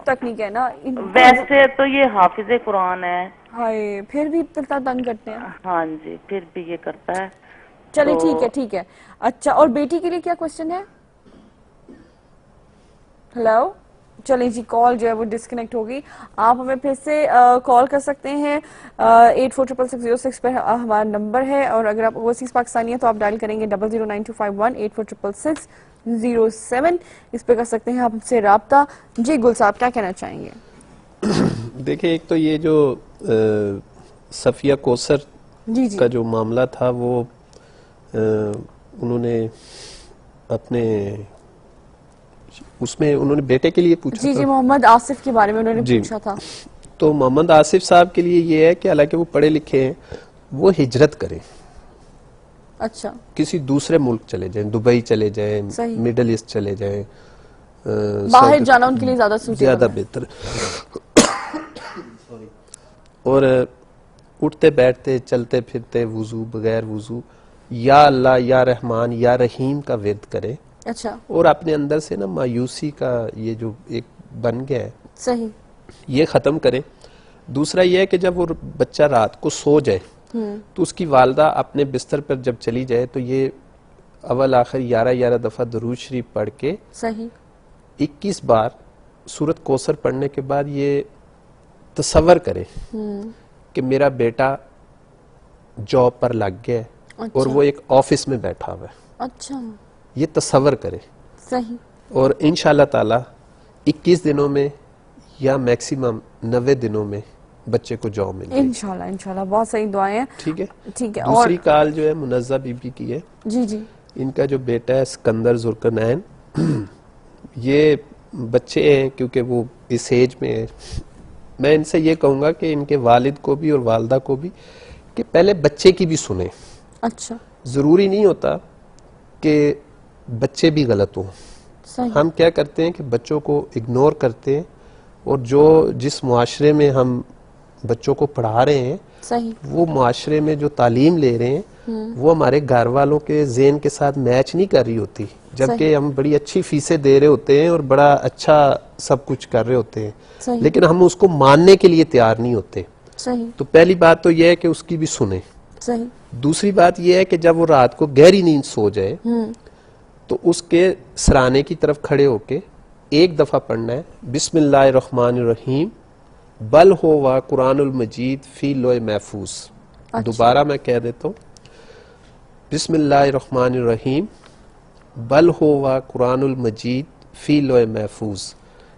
तक नहीं कहना। वैसे तो ये हाफिज कुरान है। हाय, फिर भी इतना तंग करते हैं। हाँ जी, फिर भी ये करता है। चलिए तो ठीक है, ठीक है। अच्छा, और बेटी के लिए क्या क्वेश्चन है? हेलो, चलिए जी, कॉल जो है वो डिस्कनेक्ट होगी। आप हमें फिर से कॉल कर सकते हैं। 846606 पर हमारा नंबर है, और अगर आप ओवरसीज पाकिस्तानी हैं तो आप डायल करेंगे 009251 84660607। इस पे कर सकते हैं आप हमसे राब्ता। जी गुल साहब, क्या कहना चाहेंगे? देखिए, एक तो ये जो सफिया कौसर जी जी का जो मामला था वो उन्होंने अपने उसमें उन्होंने बेटे के लिए पूछा जी था। जी, मोहम्मद आसिफ के बारे में उन्होंने जी, पूछा था। तो मोहम्मद आसिफ साहब के लिए ये है कि हालांकि वो पढ़े लिखे हैं, वो हिजरत करें, अच्छा, किसी दूसरे मुल्क चले जाएं, दुबई चले जाएं, सही। मिडल ईस्ट चले जाएं, बाहर जाना उनके लिए ज्यादा सूटेबल ज्यादा है। बेहतर। और उठते बैठते चलते फिरते वुजू बगैर वुजू या अल्लाह या रहमान या रहीम का विर्द करे। अच्छा, और अपने अंदर से ना मायूसी का ये जो एक बन गया है, सही। ये खत्म करे। दूसरा ये है कि जब वो बच्चा रात को सो जाए तो उसकी वालदा अपने बिस्तर पर जब चली जाए तो ये अव्वल आखिर 11 दफा दरूद शरीफ पढ़ के सही। 21 बार सूरत कौसर पढ़ने के बाद ये तसव्वुर करे कि मेरा बेटा जॉब पर लग गया है और अच्छा, वो एक ऑफिस में बैठा हुआ है, अच्छा, ये तसव्वुर करे। सही। और इंशाल्लाह ताला 21 दिनों में या मैक्सिमम 90 दिनों में बच्चे को जॉब मिल जाएगी। इंशाल्लाह, इंशाल्लाह, बहुत सही दुआएं हैं। ठीक है। ठीक है। दूसरी और काल जो है मुनज़्ज़ा बीबी की है। जी जी, इनका जो बेटा है सिकंदर जुल्करनैन, ये बच्चे हैं क्योंकि वो इस एज में है। मैं इनसे ये कहूँगा कि इनके वालिद को भी और वालदा को भी कि पहले बच्चे की भी सुने। अच्छा, ज़रूरी नहीं होता कि बच्चे भी गलत हों। सही। हम क्या करते हैं कि बच्चों को इग्नोर करते हैं, और जो जिस मुआशरे में हम बच्चों को पढ़ा रहे हैं सही। वो मुआशरे में जो तालीम ले रहे हैं वो हमारे घर वालों के ज़हन के साथ मैच नहीं कर रही होती, जबकि हम बड़ी अच्छी फीसें दे रहे होते हैं और बड़ा अच्छा सब कुछ कर रहे होते हैं, सही। लेकिन हम उसको मानने के लिए तैयार नहीं होते। सही। तो पहली बात तो यह है कि उसकी भी सुने। सही। दूसरी बात यह है कि जब वो रात को गहरी नींद सो जाए तो उसके सराने की तरफ खड़े होके एक दफा पढ़ना है बिस्मिल्लाहिर्रहमानिर्रहीम बल होवा कुरानुल मजीद फी लोए महफूज। अच्छा। दोबारा मैं कह देता हूँ, बिस्मिल्लाहिर्रहमानिर्रहीम बल होवा कुरानुल मजीद फी लोए महफूज।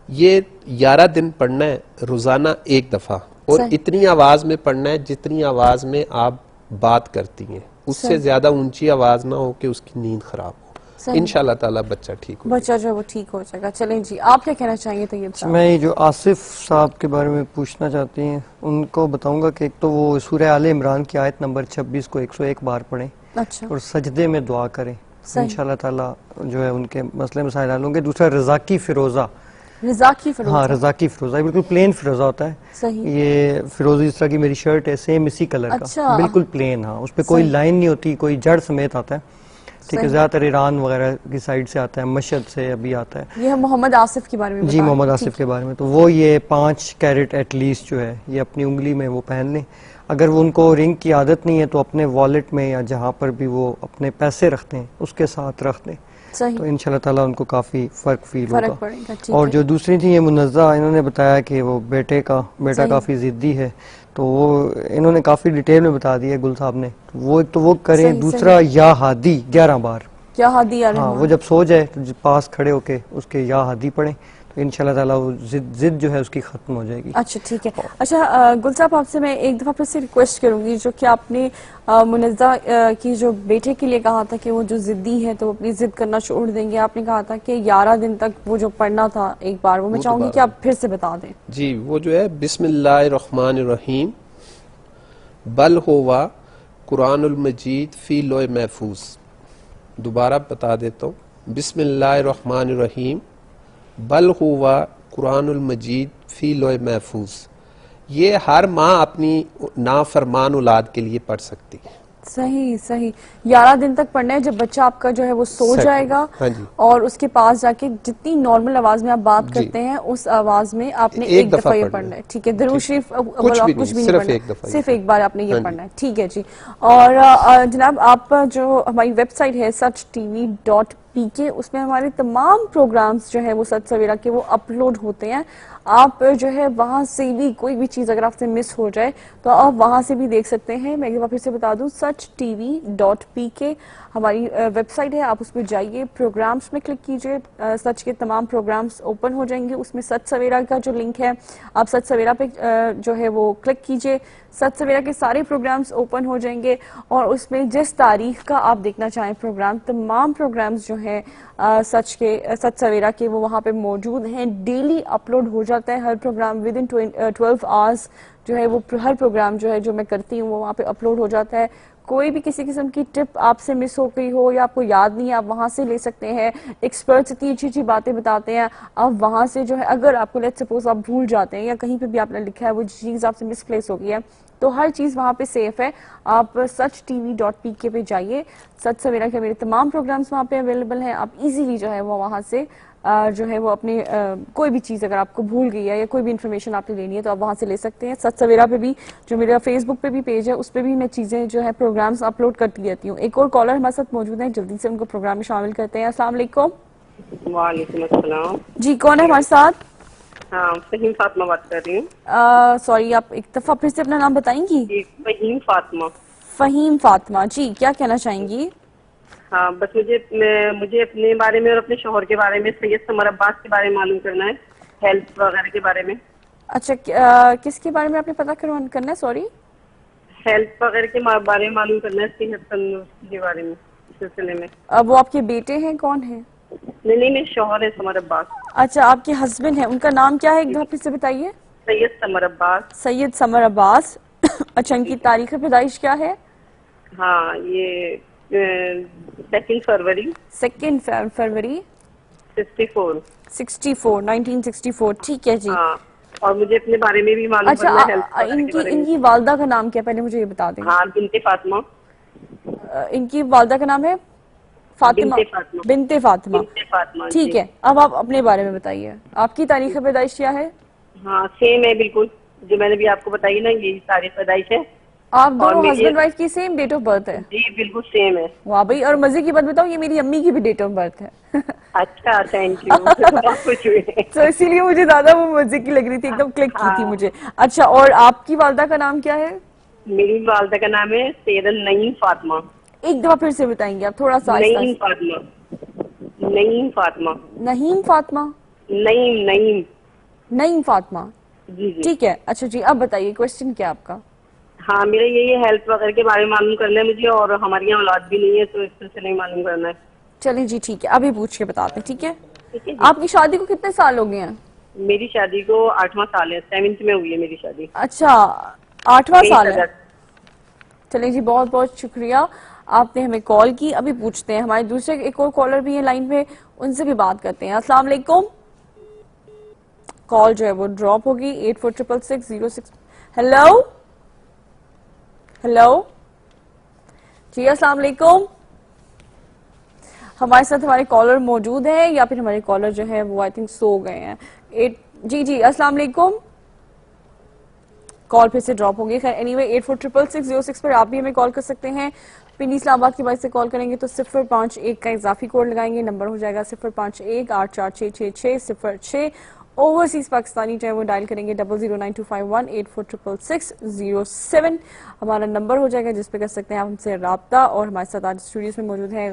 ये 11 दिन पढ़ना है रोजाना एक दफा, और सही। इतनी आवाज में पढ़ना है जितनी आवाज में आप बात करती हैं, उससे सही। ज्यादा ऊंची आवाज ना हो कि उसकी नींद खराब हो। सही। इंशाल्लाह ताला बच्चा ठीक हो बच्चा जो है वो ठीक हो जाएगा। चलें जी, आप क्या कहना चाहेंगे तैयब साहब? मैं जो आसिफ साहब के बारे में पूछना चाहती हैं उनको बताऊंगा कि एक तो वो सूरह आले इमरान की आयत नंबर 26 को 101 बार पढ़ें अच्छा, और सजदे में दुआ करें। सही। इंशाल्लाह ताला जो है उनके मसले मसाइल हल होंगे। दूसरा रज़ाकी फिरोजा, रज़ाकी फिरोजा। हाँ रज़ाकी फिरोजा, ये बिल्कुल प्लेन फिरोजा होता है। सही। ये फिरोजी जिस तरह की मेरी शर्ट है सेम इसी कलर अच्छा। का, बिल्कुल प्लेन। हाँ, उस पर कोई सही। लाइन नहीं होती, कोई जड़ समेत आता है। ठीक है, सही। ज्यादातर ईरान वगैरह की साइड से आता है, मशहद से अभी आता है। ये हम मोहम्मद आसिफ के बारे में जी, बता मोहम्मद रहे हैं। आसिफ के बारे में तो वो ये 5 कैरेट एटलीस्ट जो है ये अपनी उंगली में वो पहन लें। अगर वो उनको रिंग की आदत नहीं है तो अपने वॉलेट में या जहाँ पर भी वो अपने पैसे रखते हैं उसके साथ रख दें, सही। तो इंशाल्लाह ताला उनको काफी फर्क फील फर्क होगा। पड़ेगा। ठीक और है। जो दूसरी थी ये मुनज़्ज़ा, इन्होंने बताया कि वो बेटा सही। काफी जिद्दी है, तो वो इन्होंने काफी डिटेल में बता दिया गुल साहब ने। वो एक तो वो करें, सही, दूसरा या हादी 11 बार। क्या हादी हाँ, वो जब सो जाए तो पास खड़े होके उसके या हादी पढ़े तो इंशाल्लाह ताला वो जिद जो है उसकी खत्म हो जाएगी। अच्छा, ठीक है। अच्छा गुल साहब, आपसे मैं एक दफा फिर से रिक्वेस्ट करूंगी, जो कि आपने मुनज़्ज़ा की जो बेटे के लिए कहा था कि वो जो जिद्दी है तो वो अपनी जिद करना छोड़ देंगे, आपने कहा था कि 11 दिन तक वो जो पढ़ना था एक बार, वो मैं चाहूंगी कि आप फिर से बता दें। जी, वो जो है बिस्मिल्लाहिर्रहमानिर्रहीम बल होवा कुरानुल मजीद फी लोए महफूज। दोबारा बता देता हूँ, बिस्मिल्लाहिर्रहमानिर्रहीम बल हुआ कुरानुल मजीद फी लोए महफूज। ये हर माँ अपनी नाफरमान औलाद के लिए पढ़ सकती है। सही सही। 11 दिन तक पढ़ना है, जब बच्चा आपका जो है वो सो Exactly. जाएगा हाँ जी। और उसके पास जाके जितनी नॉर्मल आवाज में आप बात जी। करते हैं उस आवाज में आपने एक एक दफा ये पढ़ना पढ़ना है। है। ठीक है, दरूद ठीक। शरीफ कुछ भी कुछ नहीं, भी नहीं सिर्फ पढ़ना, एक दफा ये सिर्फ पढ़ना। एक बार आपने ये हाँ जी। पढ़ना है। ठीक है जी। और जनाब, आप जो हमारी वेबसाइट है sach.tv.pk, उसमें हमारे तमाम प्रोग्राम्स जो है वो सच सवेरा के वो अपलोड होते हैं। आप जो है वहां से भी कोई भी चीज अगर आपसे मिस हो जाए तो आप वहां से भी देख सकते हैं। मैं एक बार फिर से बता दूं, sach.tv.pk हमारी वेबसाइट है। आप उस पर जाइए, प्रोग्राम्स में क्लिक कीजिए, सच के तमाम प्रोग्राम्स ओपन हो जाएंगे। उसमें सच सवेरा का जो लिंक है, आप सच सवेरा पे जो है वो क्लिक कीजिए, सच सवेरा के सारे प्रोग्राम्स ओपन हो जाएंगे और उसमें जिस तारीख का आप देखना चाहें प्रोग्राम, तमाम प्रोग्राम्स जो हैं सच सवेरा के वो वहाँ पे मौजूद हैं। डेली अपलोड हो जाता है हर प्रोग्राम, विद इन 12 आवर्स जो है वो हर प्रोग्राम जो है जो मैं करती हूँ वो वहाँ पे अपलोड हो जाता है। कोई भी किसी किस्म की टिप आपसे मिस हो गई हो या आपको याद नहीं है, आप वहां से ले सकते हैं। एक्सपर्ट्स इतनी अच्छी अच्छी बातें बताते हैं, आप वहां से जो है, अगर आपको लेट्स सपोज आप भूल जाते हैं या कहीं पे भी आपने लिखा है वो चीज आपसे मिसप्लेस हो गई है, तो हर चीज वहां पे सेफ है। आप sach.tv.pk पे जाइए, सच सवेरा के मेरे तमाम प्रोग्राम्स वहां पे अवेलेबल हैं। आप इजीली जो है वो वहां से जो है वो अपनी कोई भी चीज अगर आपको भूल गई है या कोई भी इन्फॉर्मेशन आपने लेनी है तो आप वहां से ले सकते हैं। सच सवेरा पे भी, जो मेरा फेसबुक पे भी पेज है, उस पे भी मैं चीजें जो है प्रोग्राम्स अपलोड करती रहती हूँ। एक और कॉलर हमारे साथ मौजूद है, जल्दी से उनको प्रोग्राम में शामिल करते हैं। अस्सलाम वालेकुम। वालेकुम अस्सलाम। जी, कौन है हमारे साथ? हाँ, फहीम फातिमा बात कर रही हूँ। सॉरी, आप एक दफा फिर से अपना नाम बताएंगी? जी, फहीम फातिमा। फहीम फातिमा जी, क्या कहना चाहेंगी? हाँ, बस मुझे अपने बारे में और अपने शोहर के बारे में, सैयद समर अब्बास के बारे में मालूम करना है, हेल्थ वगैरह के बारे में। अच्छा, किसके बारे में आपने पता करना है? सॉरी, हेल्थ वगैरह के बारे में मालूम करना है, सेहत तंदुरुस्ती के बारे में, इस सिलसिले में। वो आपके बेटे हैं? कौन है? नहीं, मेरे शोहर है समर अब्बास। अच्छा, आपके हस्बैंड हैं, उनका नाम क्या है? एक दफा फिर से बताइए। सैयद समर अब्बास। सैयद समर अब्बास। अच्छा, इनकी तारीख पैदाइश क्या है? हाँ, ये 2 फरवरी 2 फरवरी 64। 1964। ठीक है जी। हाँ, और मुझे अपने बारे में भी मालूम अच्छा, करना है, हेल्थ वगैरह के बारे में। इनकी वालदा का नाम क्या है, पहले मुझे ये बता दें। हाँ, बिनते फातिमा। इनकी वालदा का नाम है फातिमा, बिनते फातिमा। बिनते फातिमा। बिनते फातिमा, ठीक जी। है, अब आप अपने बारे में बताइए, आपकी तारीख पैदाइश क्या है? हाँ, सेम है बिल्कुल, जो मैंने भी आपको बताई ना, यही सारी पैदाइश है। आप दोनों मेरी- हस्बैंड वाइफ की सेम डेट ऑफ बर्थ है? जी बिल्कुल सेम है। वाह भाई, और मजे की बात बताओ, ये मेरी अम्मी की भी डेट ऑफ बर्थ है। अच्छा, थैंक यू। बहुत खुश हुई। तो इसीलिए मुझे ज्यादा वो मजे की लग रही थी, एकदम क्लिक की थी हाँ। मुझे। अच्छा, और आपकी वालदा का नाम क्या है? मेरी वालदा का नाम है सैयद नईम फातिमा। एक दफा फिर से बताएंगे आप, थोड़ा सा नईम आहिस्ता। फातिमा। नईम फातिमा। नहीम फातिमा। नईम नईम। नईम फातिमा। जी जी। ठीक है। अच्छा जी, अब बताइए, क्वेश्चन क्या है आपका? हाँ, मेरा यही हेल्थ वगैरह के बारे में मालूम करना है मुझे, और हमारी यहाँ औलाद भी नहीं है तो इस सिलसिले में मालूम करना है। चलिए जी, ठीक है, अभी पूछ के बताते हैं। ठीक है। ठीक है जी। आपकी शादी को कितने साल हो गए हैं? मेरी शादी को 8वां साल है, 7th में हुई है मेरी शादी। अच्छा, 8वां 23 साल है। अगस्त। चलिए जी, बहुत बहुत शुक्रिया, आपने हमें कॉल की। अभी पूछते हैं, हमारे दूसरे एक और कॉलर भी है लाइन पे, उनसे भी बात करते हैं। अस्सलाम वालेकुम। कॉल जो है वो ड्रॉप होगी। 846606। हेलो हेलो जी, अस्सलाम वालेकुम। हमारे साथ हमारे कॉलर मौजूद हैं या फिर हमारे कॉलर जो है वो आई थिंक सो गए हैं। जी जी, अस्सलाम वालेकुम। कॉल फिर से ड्रॉप होगी। खैर, एनीवे 846606 पर आप भी हमें कॉल कर सकते हैं। पिंडी इस्लामाबाद की बात से कॉल करेंगे तो 051 का इजाफी कोड लगाएंगे, नंबर हो जाएगा 05184466606। ओवरसीज पाकिस्तानी चाहे वो डायल करेंगे 009251846606। हमारा नंबर हो जाएगा जिस पे कर सकते हैं आप हमसे राब्ता। और हमारे साथ आज स्टूडियोज में मौजूद है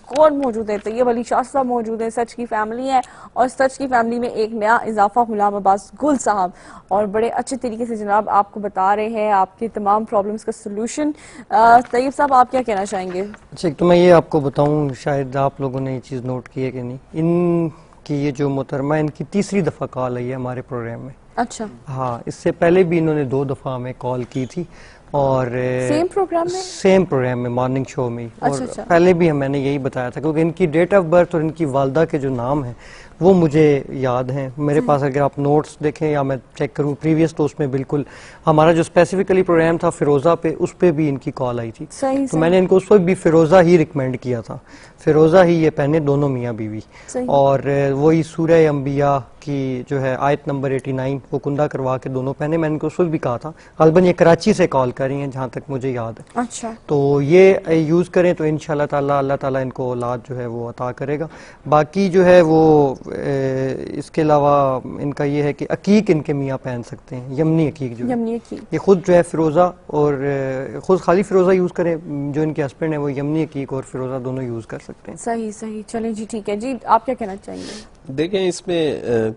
कौन मौजूद है? तैयब अली शाह साहब मौजूद है, सच की फैमिली है, और सच की फैमिली में एक नया इजाफा गुलाम अब्बास गुल साहब, और बड़े अच्छे तरीके से जनाब आपको बता रहे हैं आपकी तमाम प्रॉब्लम्स का सोल्यूशन। तैयब साहब, आप क्या कहना चाहेंगे? अच्छा, एक तो मैं ये आपको बताऊं, शायद आप लोगों ने ये चीज़ नोट की है कि नहीं, इनकी ये जो मोहतरमा, इनकी तीसरी दफ़ा कॉल आई है हमारे प्रोग्राम में। अच्छा, हाँ, इससे पहले भी इन्होंने 2 दफ़ा हमें कॉल की थी, और सेम प्रोग्राम में? सेम प्रोग्राम में, मॉर्निंग शो में ही। अच्छा, और अच्छा। पहले भी मैंने यही बताया था, क्योंकि इनकी डेट ऑफ बर्थ और इनकी वालदा के जो नाम है वो मुझे याद हैं। मेरे पास अगर आप नोट्स देखें या मैं चेक करूं प्रीवियस, तो उसमें बिल्कुल हमारा जो स्पेसिफिकली प्रोग्राम था फिरोजा पे, उस पे भी इनकी कॉल आई थी। सही, तो मैंने इनको उस वक्त भी फिरोजा ही रिकमेंड किया था, फिरोजा ही ये पहने, दोनों मियाँ बीवी। सही। और वही सूरह अंबिया की जो है आयत नंबर 89 वो कुंदा करवा के दोनों पहने। मैंने इनको उस वक्त भी कहा था। गलबन ये कराची से कॉल कर रही हैं जहाँ तक मुझे याद है। अच्छा, तो ये यूज़ करें तो इंशाल्लाह ताला अल्लाह ताला इनको औलाद जो है वो अता करेगा। बाकी जो है वो इसके अलावा इनका ये है कि अकीक इनके मियाँ पहन सकते हैं, यमनी अकीक जो है। यमनी की ये खुद जो है फिरोज़ा और खुद खाली फिरोज़ा यूज़ करें, जो इनके हस्बैंड है वो यमनी अकीक और फिरोज़ा दोनों यूज़ कर सकते हैं। सही सही। चलें जी, ठीक है जी, आप क्या कहना चाहेंगे? देखें, इसमें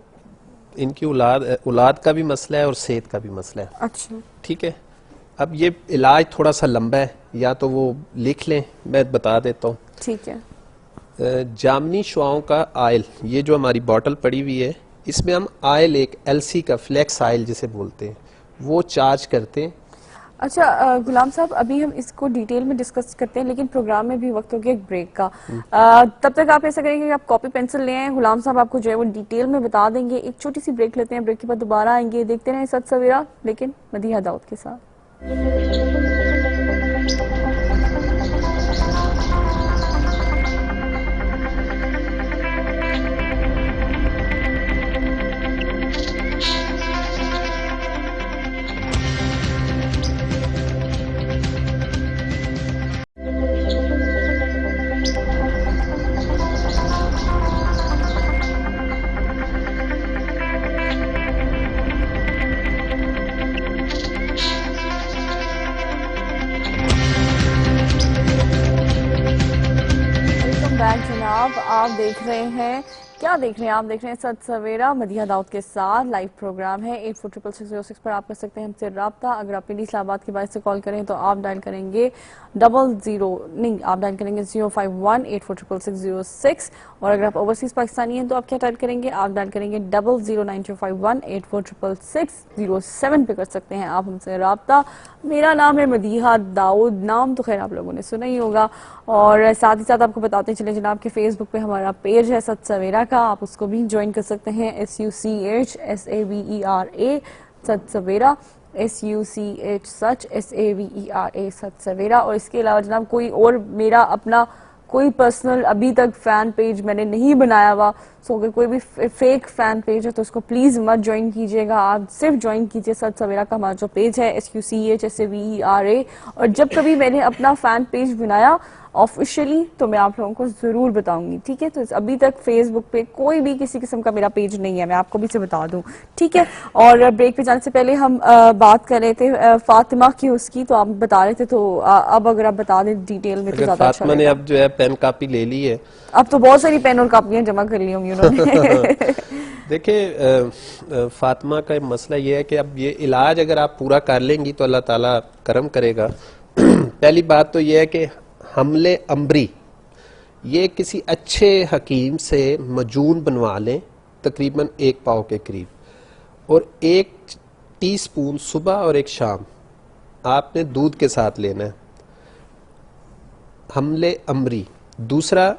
इनकी औलाद का भी मसला है और सेहत का भी मसला है। अच्छा, ठीक है, अब ये इलाज थोड़ा सा लंबा है, या तो वो लिख लें, मैं बता देता हूँ। ठीक है। जामनी शुआओं का आयल, ये जो हमारी बॉटल पड़ी हुई है, इसमें हम आयल एक एलसी का फ्लेक्स आयल जिसे बोलते हैं वो चार्ज करते हैं। अच्छा गुलाम साहब, अभी हम इसको डिटेल में डिस्कस करते हैं, लेकिन प्रोग्राम में भी वक्त हो गया एक ब्रेक का। तब तक आप ऐसा करेंगे कि आप कॉपी पेंसिल ले आए, गुलाम साहब आपको जो है वो डिटेल में बता देंगे। एक छोटी सी ब्रेक लेते हैं, ब्रेक के बाद दोबारा आएंगे, देखते रहें सच सवेरा, लेकिन मदीहा दाऊद के साथ। जनाब, आप देख रहे हैं, क्या देख रहे हैं? आप देख रहे हैं सच सवेरा मदीहा दाऊद के साथ। लाइव प्रोग्राम है 846606 पर आप कर सकते हैं हमसे रब्ता। अगर आप पीडी इस्लामाबाद के बाद से कॉल करें तो आप डायल करेंगे 0084606, और अगर आप ओवरसीज पाकिस्तानी हैं तो आप क्या डायल करेंगे? आप डायल करेंगे 009251846607 पे कर सकते हैं आप हमसे रब्ता। मेरा नाम है मदीहा दाऊद, नाम तो खैर आप लोगों ने सुना ही होगा। और साथ ही साथ आपको बताते चले जनाब के फेसबुक पे हमारा पेज है सच सवेरा का, आप उसको भी ज्वाइन कर सकते हैं। SUCHSAVERA सच सवेरा, SUCH सच SAVERA सच सवेरा। और इसके अलावा जनाब कोई और मेरा अपना कोई पर्सनल अभी तक फैन पेज मैंने नहीं बनाया हुआ, सो अगर कोई भी फेक फैन पेज है तो उसको प्लीज मत ज्वाइन कीजिएगा। आप सिर्फ ज्वाइन कीजिए सच सवेरा का हमारा जो पेज है SUCHSAVERA। और जब कभी मैंने अपना फैन पेज बनाया ऑफिशियली तो मैं आप लोगों को जरूर बताऊंगी, ठीक है? तो अभी तक फेसबुक पे कोई भी किसी किस्म का मेरा पेज नहीं है, मैं आपको भी से बता दूं, ठीक है? और ब्रेक पे जाने से पहले हम बात कर रहे थे फातिमा की, उसकी तो आप बता रहे थे, तो अब अगर आप बता दें डिटेल में तो ज्यादा अच्छा फातिमा ने अब जो है पेन कापी ले ली है, अब तो बहुत सारी पेन और कापियां जमा कर ली होंगी उन्होंने। देखिए फातिमा का मसला ये है कि अब ये इलाज अगर आप पूरा कर लेंगी तो अल्लाह ताला करम करेगा। पहली बात तो ये है कि हमले अम्बरी, ये किसी अच्छे हकीम से मजून बनवा लें, तकरीबन 1 पाव के करीब, और 1 टीस्पून सुबह और 1 शाम आपने दूध के साथ लेना है, हमले अम्बरी। दूसरा,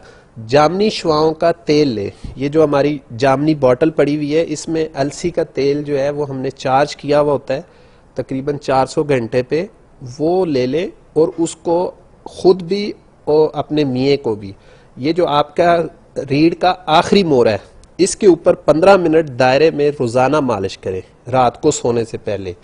जामनी शुआओं का तेल ले, ये जो हमारी जामनी बोतल पड़ी हुई है इसमें अलसी का तेल जो है वो हमने चार्ज किया हुआ होता है तकरीबन 400 घंटे पे, वो ले ले और उसको खुद भी और अपने मियाँ को भी। ये जो आपका रीढ़ का आखिरी मोड़ है इसके ऊपर 15 मिनट दायरे में रोजाना मालिश करें रात को सोने से पहले।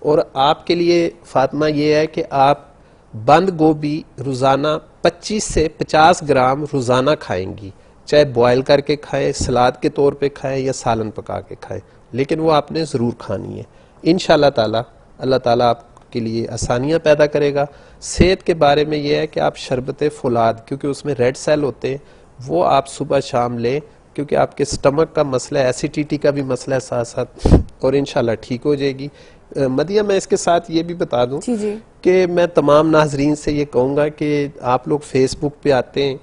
और आपके लिए फातिमा ये है कि आप बंद गोभी रोजाना 25 से 50 ग्राम रोजाना खाएंगी, चाहे बॉयल करके खाएं, सलाद के तौर पे खाएं या सालन पका के खाएं, लेकिन वो आपने जरूर खानी है। इंशाल्लाह ताला अल्लाह ताला आपके लिए आसानियां पैदा करेगा। सेहत के बारे में ये है कि आप शरबत फुलाद, क्योंकि उसमें रेड सेल होते हैं, वो आप सुबह शाम लें, क्योंकि आपके स्टमक का मसला है, एसिडिटी का भी मसला है साथ साथ, और इंशाल्लाह ठीक हो जाएगी। मदिया, मैं इसके साथ ये भी बता दूं कि मैं तमाम नाजरीन से ये कहूँगा कि आप लोग फेसबुक पे आते हैं,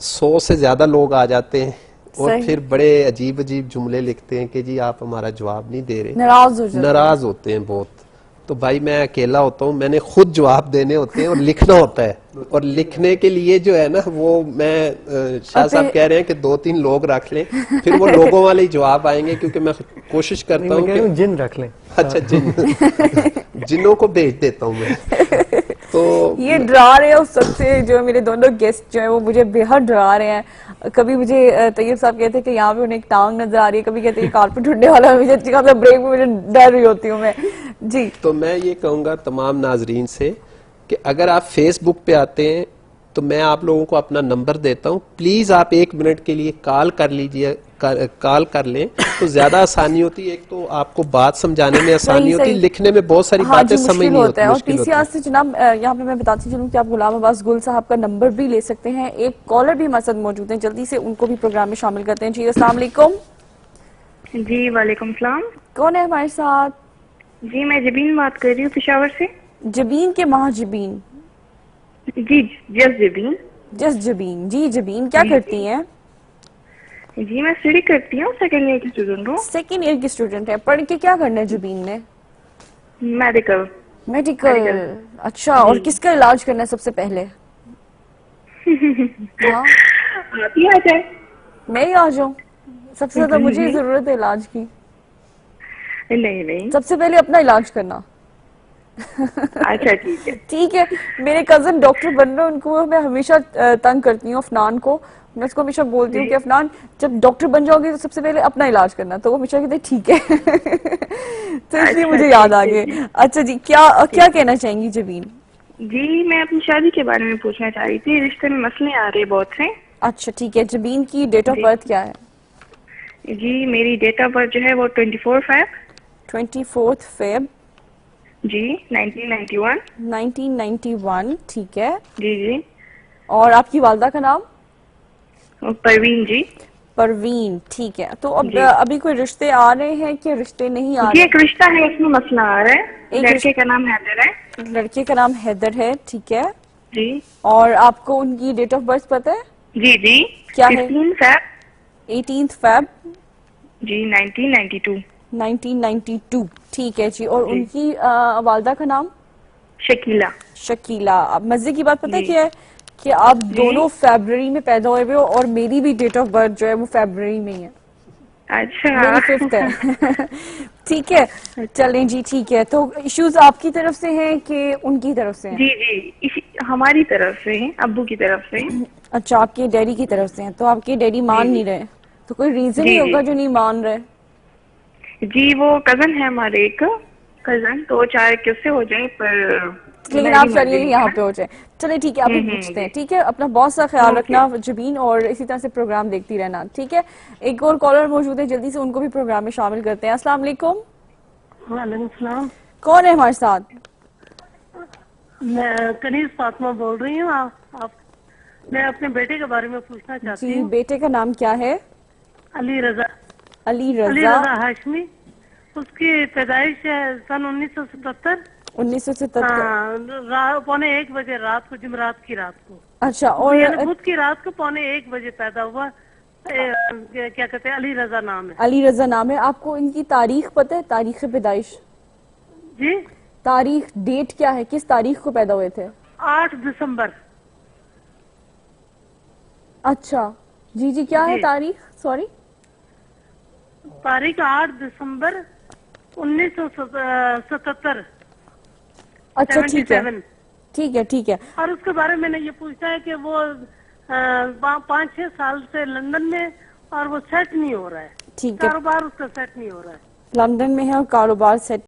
100 से ज़्यादा लोग आ जाते हैं और फिर बड़े अजीब अजीब जुमले लिखते हैं कि जी आप हमारा जवाब नहीं दे रहे, नाराज होते हैं बहुत। तो भाई मैं अकेला होता हूँ, मैंने खुद जवाब देने होते हैं और लिखना होता है, और लिखने के लिए जो है ना वो मैं शाह साहब कह रहे हैं कि 2-3 लोग रख लें, फिर वो लोगों वाले ही जवाब आएंगे, क्योंकि मैं कोशिश करता हूँ कि जिन रख लें। अच्छा जिनों को भेज देता हूँ मैं। तो ये डरा रहे हैं उस सबसे, जो मेरे दोनों गेस्ट जो है वो मुझे बेहद डरा रहे हैं। कभी मुझे तैयब साहब कहते हैं कि यहाँ पे उन्हें एक टांग नजर आ रही है, कभी कहते हैं कारपेट उड़ने वाला है, मुझे मतलब ब्रेक में मुझे डर रही होती हूँ मैं जी। तो मैं ये कहूंगा तमाम नाजरीन से कि अगर आप फेसबुक पे आते हैं तो मैं आप लोगों को अपना नंबर देता हूं, प्लीज आप 1 मिनट के लिए कॉल कर लीजिए, कॉल कर लें तो ज्यादा आसानी होती है। एक तो आपको बात समझाने में आसानी होती है, लिखने में बहुत सारी हाँ बातें जी, समझ मुश्किल नहीं होता होती, है। और मुश्किल होती पीसीआर है। से जनाब यहाँ पे मैं बताती चलूँ कि आप गुलाम अब्बास गुल साहब का नंबर भी ले सकते हैं। एक कॉलर भी हमारे साथ मौजूद हैं, जल्दी से उनको भी प्रोग्राम में शामिल करते हैं। जी अस्सलाम वालेकुम। जी वालेकुम सलाम। कौन है हमारे साथ? जी मैं जबीन बात कर रही हूँ पेशावर से। जबीन के महाजबीन? जी जस्ट जबीन। जस्ट जबीन। जी जबीन क्या करती हैं? जी मैं स्टडी करती हूँ, सेकेंड ईयर की स्टूडेंट हूँ। सेकेंड ईयर की स्टूडेंट है। पढ़ के क्या करना है जबीन ने? मेडिकल। मेडिकल। अच्छा, और किसका इलाज करना है सबसे पहले? हाँ, आप ही आ जाए। मैं ही आ जाऊं? सबसे ज्यादा मुझे जरूरत है इलाज की। नहीं नहीं। सबसे पहले अपना इलाज करना। अच्छा ठीक है। ठीक है। मेरे कजन डॉक्टर बन रहे हैं, उनको मैं हमेशा तंग करती हूँ, अफनान को। मैं उसको हमेशा बोलती हूँ कि अफनान जब डॉक्टर बन जाओगे तो सबसे पहले अपना इलाज करना, तो वो हमेशा कहते हैं ठीक है। तो इसलिए मुझे याद आ गया। अच्छा जी, क्या कहना चाहेंगी जबीन? जी मैं अपनी शादी के बारे में पूछना चाह रही थी, रिश्ते में मसले आ रहे बहुत से। अच्छा ठीक है। जबीन की डेट ऑफ बर्थ क्या है? जी मेरी डेट ऑफ बर्थ जो है वो 24 फेब 24 फेब जी 1991। 1991। ठीक है। जी जी। और आपकी वालदा का नाम? परवीन जी। परवीन। ठीक है। तो अब अभी कोई रिश्ते आ रहे हैं कि रिश्ते नहीं आ जी रहे? एक रिश्ता है, उसमें मसला आ रहा है। एक लड़के का नाम हैदर है। लड़के का नाम हैदर है। ठीक है। जी और आपको उनकी डेट ऑफ बर्थ पता है? जी जी। क्या है? 15 फेब 18 फेब जी 1992। 1992। ठीक है जी। और उनकी वालदा का नाम? शकीला। शकीला। अब मजे की बात पता है क्या है कि आप दोनों फरवरी में पैदा हुए हुए हो, और मेरी भी डेट ऑफ बर्थ जो है वो फरवरी में ही है। अच्छा। मेरी 5th है। ठीक है। चलें जी, ठीक है। तो इश्यूज आपकी तरफ से हैं कि उनकी तरफ से हैं? जी जी हमारी तरफ से है, अब्बू की तरफ से। अच्छा, आपके डैडी की तरफ से हैं। तो आपके डैडी मान नहीं रहे, तो कोई रीजन जी, ही होगा जी। जो नहीं मान रहे। जी वो कजन है हमारे, एक कजन, तो चाहे किससे हो जाए पर लेकिन आप चलिए यहाँ पे हो जाए। चलिए ठीक है, अभी पूछते हैं। ठीक है, अपना बहुत सा ख्याल रखना जबीन, और इसी तरह से प्रोग्राम देखती रहना। ठीक है। एक और कॉलर मौजूद है, जल्दी से उनको भी प्रोग्राम में शामिल करते हैं। अस्सलाम वालेकुम। वालेकुम सलाम। कौन है हमारे साथ? मैं कनीज फातिमा बोल रही हूँ। आप मैं अपने बेटे के बारे में पूछना चाहती जी, हूँ। बेटे का नाम क्या है? अली रजा। अली अली रजा। रजा हाशमी। उसकी पैदाइश है सन 1977। 1977। पौने 1 बजे रात को, जुमरात की रात को। अच्छा। यानी और बुध की रात को पौने 1 बजे पैदा हुआ। क्या कहते हैं, अली रजा नाम है। अली रजा नाम है। आपको इनकी तारीख पता है? तारीख पैदाइश, जी तारीख, डेट क्या है? किस तारीख को पैदा हुए थे? 8 दिसंबर। अच्छा जी जी, क्या है जी। तारीख? सॉरी, तारीख 8 दिसंबर 1977। अच्छा ठीक है 77। ठीक है ठीक है। और उसके बारे में मैंने ये पूछा है कि वो 5-6 साल से लंदन में, और वो सेट नहीं हो रहा है। ठीक है। कारोबार उसका सेट नहीं हो रहा है। लंदन में है और कारोबार सेट